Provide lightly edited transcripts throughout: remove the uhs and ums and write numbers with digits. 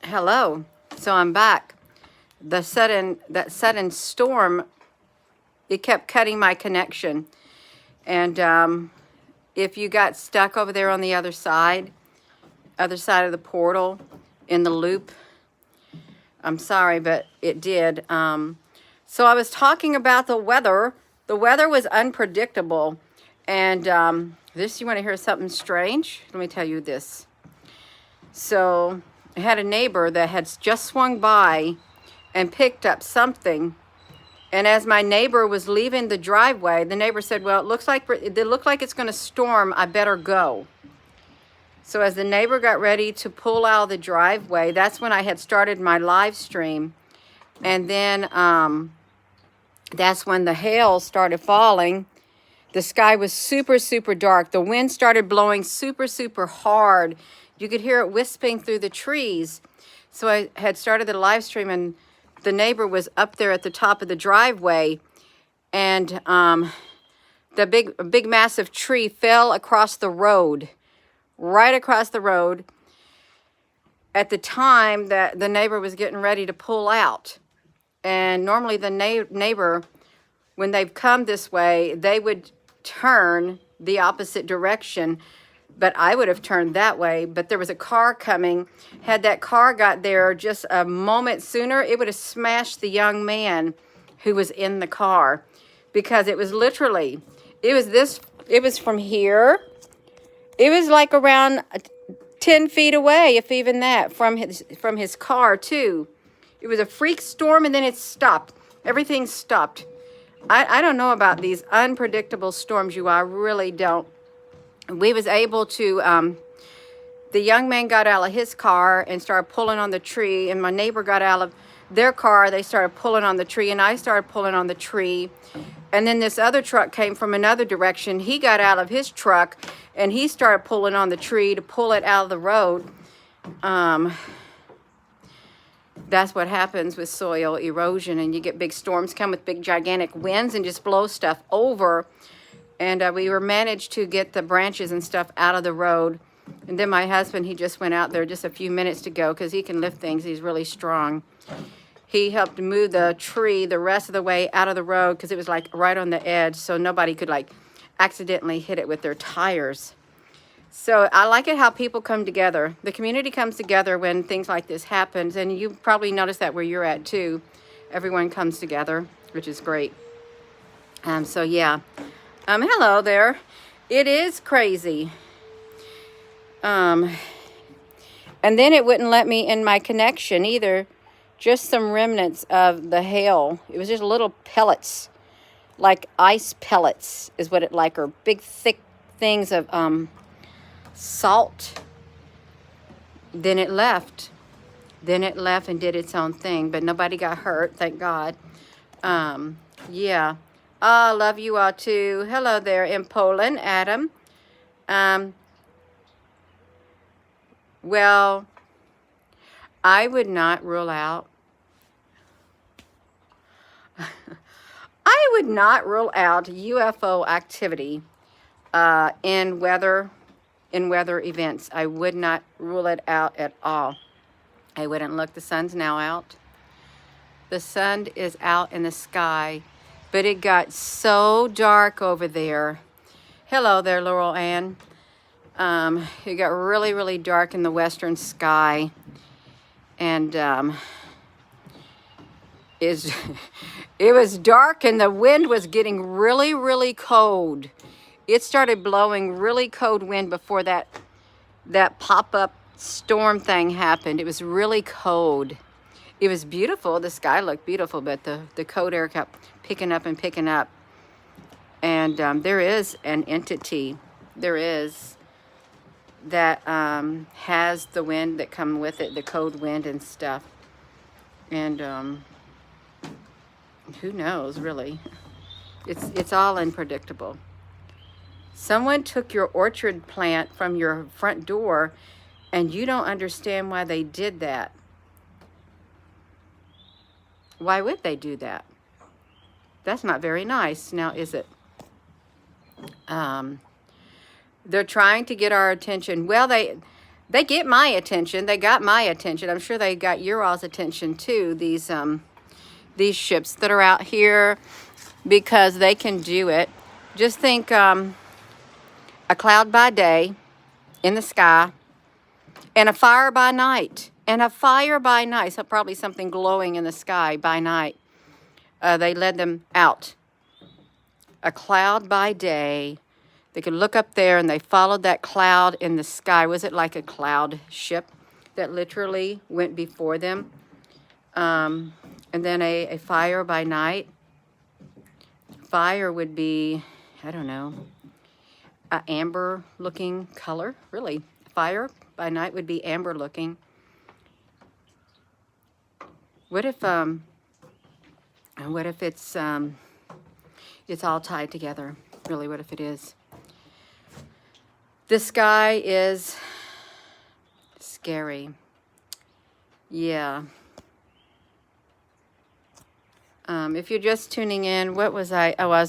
Hello. So I'm back. That sudden storm, it kept cutting my connection. And if you got stuck over there on the other side of the portal in the loop, I'm sorry, but it did. So I was talking about the weather. The weather was unpredictable. And you want to hear something strange? Let me tell you this. So I had a neighbor that had just swung by and picked up something. And as my neighbor was leaving the driveway, the neighbor said, well, it looks like it's going to storm. I better go. So as the neighbor got ready to pull out of the driveway, that's when I had started my live stream. And then that's when the hail started falling. The sky was super, super dark. The wind started blowing super, super hard. You could hear it whispering through the trees. So I had started the live stream, and the neighbor was up there at the top of the driveway, and the big massive tree fell across the road, right across the road, at the time that the neighbor was getting ready to pull out. And normally the neighbor, when they've come this way, they would turn the opposite direction, but I would have turned that way. But there was a car coming. Had that car got there just a moment sooner, it would have smashed the young man who was in the car, because it was literally, it was from here. It was like around 10 feet away, if even that, from his car too. It was a freak storm, and then it stopped. Everything stopped. I don't know about these unpredictable storms, I really don't. We was able to, the young man got out of his car and started pulling on the tree, and my neighbor got out of their car. They started pulling on the tree, and I started pulling on the tree. And then this other truck came from another direction. He got out of his truck, and he started pulling on the tree to pull it out of the road. That's what happens with soil erosion, and you get big storms come with big gigantic winds and just blow stuff over. And we were managed to get the branches and stuff out of the road. And then my husband, he just went out there just a few minutes ago, because he can lift things. He's really strong. He helped move the tree the rest of the way out of the road, because it was like right on the edge, so nobody could like accidentally hit it with their tires. So I like it how people come together. The community comes together when things like this happens, and you probably notice that where you're at too. Everyone comes together, which is great. So yeah. Hello there. It is crazy. And then it wouldn't let me in my connection either. Just some remnants of the hail. It was just little pellets, like ice pellets is what it like, or big thick things of salt. Then it left. And did its own thing, but nobody got hurt, thank God. Yeah. I love you all too. Hello there in Poland, Adam. Well, I would not rule out UFO activity in weather events. I would not rule it out at all. I wouldn't look. The sun's now out. The sun is out in the sky, but it got so dark over there. Hello there, Laurel Ann. It got really, really dark in the western sky, and it was dark, and the wind was getting really, really cold. It started blowing really cold wind before that pop-up storm thing happened. It was really cold. It was beautiful. The sky looked beautiful, but the cold air kept picking up and picking up. And there is an entity. There is that has the wind that come with it, the cold wind and stuff. And who knows, really? It's all unpredictable. Someone took your orchard plant from your front door, and you don't understand why they did that. Why would they do that? That's not very nice, now is it? They're trying to get our attention. Well, They get my attention. They got my attention. I'm sure they got your all's attention too. These ships that are out here, because they can do it. Just think, a cloud by day in the sky, and a fire by night, and a fire by night. So probably something glowing in the sky by night. They led them out. A cloud by day. They could look up there and they followed that cloud in the sky. Was it like a cloud ship that literally went before them? And then a fire by night. Fire would be, I don't know, an amber looking color. Really, fire by night would be amber looking. What if it's all tied together? Really, what if it is? The sky is scary. Yeah. If you're just tuning in, what was I? Oh,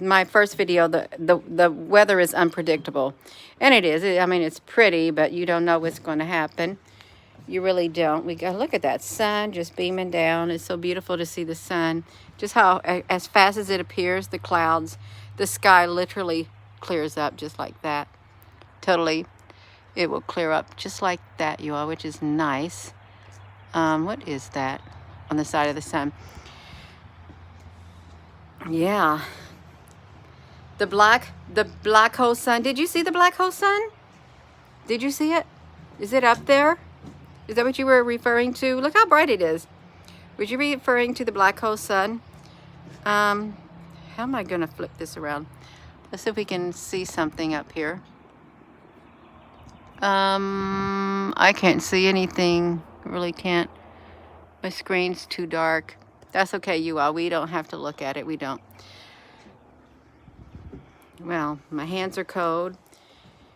my first video. The weather is unpredictable, and it is. I mean, it's pretty, but you don't know what's going to happen. You really don't. We got look at that sun just beaming down. It's so beautiful to see the sun. Just how as fast as it appears, the clouds, the sky literally clears up just like that. Totally, it will clear up just like that, you all, which is nice. What is that on the side of the sun? Yeah, the black hole sun. Did you see the black hole sun? Did you see it? Is it up there? Is that what you were referring to? Look how bright it is. Would you be referring to the black hole sun? How am I gonna flip this around? Let's see if we can see something up here. I can't see anything. I really can't. My screen's too dark. That's okay, you all. We don't have to look at it. We don't. Well, my hands are cold.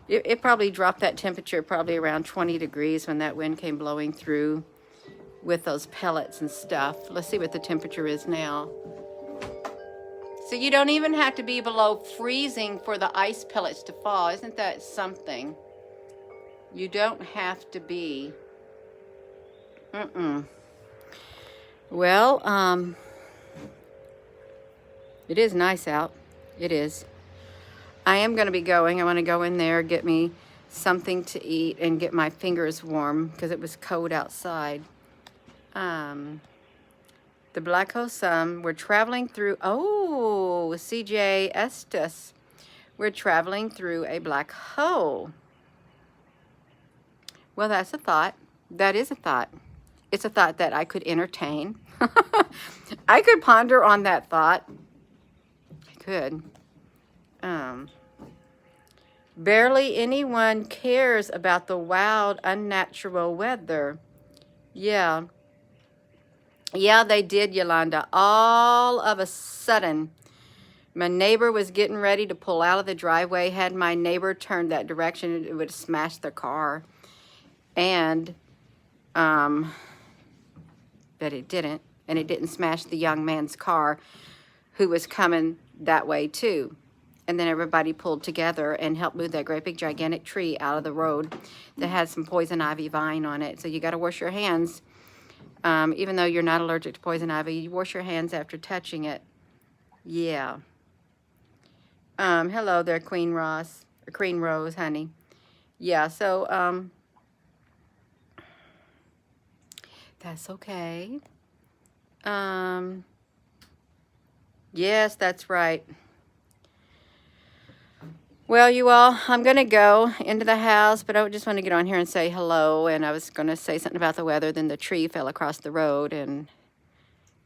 It probably dropped that temperature probably around 20 degrees when that wind came blowing through with those pellets and stuff. Let's see what the temperature is now. So you don't even have to be below freezing for the ice pellets to fall. Isn't that something? You don't have to be. Well, it is nice out. It is. I am going to be going. I want to go in there, get me something to eat, and get my fingers warm because it was cold outside. The Black Hole Sun, we're traveling through, oh, CJ Estes. We're traveling through a black hole. Well, that's a thought. That is a thought. It's a thought that I could entertain. I could ponder on that thought. I could. Barely anyone cares about the wild, unnatural weather. Yeah. Yeah, they did, Yolanda. All of a sudden, my neighbor was getting ready to pull out of the driveway. Had my neighbor turned that direction, it would have smashed their car. And, but it didn't. And it didn't smash the young man's car who was coming that way too. And then everybody pulled together and helped move that great big gigantic tree out of the road that had some poison ivy vine on it. So you got to wash your hands. Even though you're not allergic to poison ivy, you wash your hands after touching it. Yeah. Hello there, Queen Rose, honey. Yeah, so, that's okay. Yes, that's right. Well, you all, I'm going to go into the house, but I just want to get on here and say hello. And I was going to say something about the weather. Then the tree fell across the road and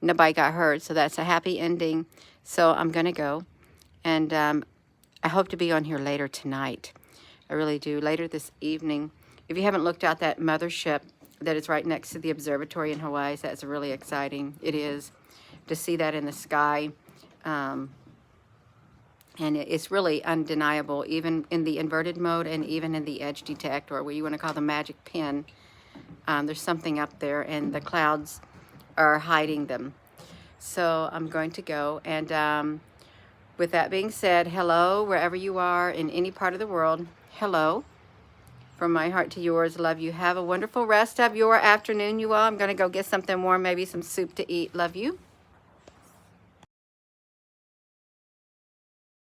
nobody got hurt. So that's a happy ending. So I'm going to go. And I hope to be on here later tonight. I really do. Later this evening. If you haven't looked out that mothership that is right next to the observatory in Hawaii, that's really exciting. It is to see that in the sky. And it's really undeniable, even in the inverted mode and even in the edge detect, or what you want to call the magic pin. There's something up there, and the clouds are hiding them. So I'm going to go. And with that being said, hello, wherever you are in any part of the world. Hello. From my heart to yours, love you. Have a wonderful rest of your afternoon, you all. I'm going to go get something warm, maybe some soup to eat. Love you.